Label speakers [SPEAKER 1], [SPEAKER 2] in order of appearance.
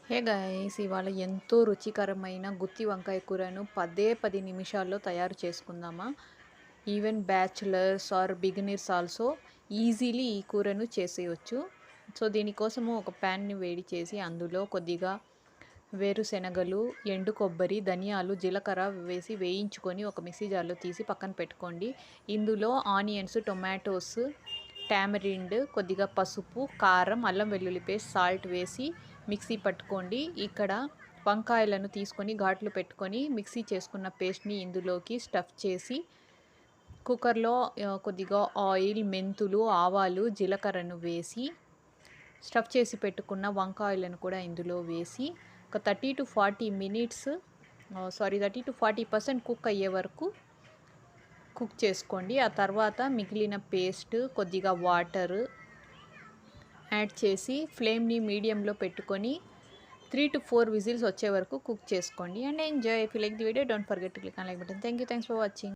[SPEAKER 1] Hey guys, ఇవాళ ఎంతో రుచికరమైన గుత్తి వంకాయ కూరను 10 నిమిషాల్లో తయారు చేసుకుందామా. Even bachelors or beginners also easily ఈ కూరను చేసేయచ్చు. సో దీనికోసము ఒక ప్యాన్ని వేడి చేసి అందులో కొద్దిగా వేరుశెనగలు, ఎండు కొబ్బరి, ధనియాలు, జీలకర్ర వేసి వేయించుకొని ఒక మిక్సీ జార్లో తీసి పక్కన పెట్టుకోండి. ఇందులో ఆనియన్స్, టొమాటోస్, టామరిండ్, కొద్దిగా పసుపు, కారం, అల్లం వెల్లుల్లి పేస్ట్, సాల్ట్ వేసి మిక్సీ పట్టుకోండి. ఇక్కడ వంకాయలను తీసుకొని ఘాట్లు పెట్టుకొని మిక్సీ చేసుకున్న పేస్ట్ని ఇందులోకి స్టఫ్ చేసి కుక్కర్లో కొద్దిగా ఆయిల్, మెంతులు, ఆవాలు, జీలకర్రను వేసి స్టఫ్ చేసి పెట్టుకున్న వంకాయలను కూడా ఇందులో వేసి ఒక 30 to 40 మినిట్స్ 30 to 40% కుక్ అయ్యే వరకు కుక్ చేసుకోండి. ఆ తర్వాత మిగిలిన పేస్ట్, కొద్దిగా వాటర్ యాడ్ చేసి ఫ్లేమ్ని మీడియంలో పెట్టుకొని 3 to 4 విజిల్స్ వచ్చే వరకు కుక్ చేసుకోండి. And enjoy. If you like the video, don't forget to click on like button. Thanks for watching.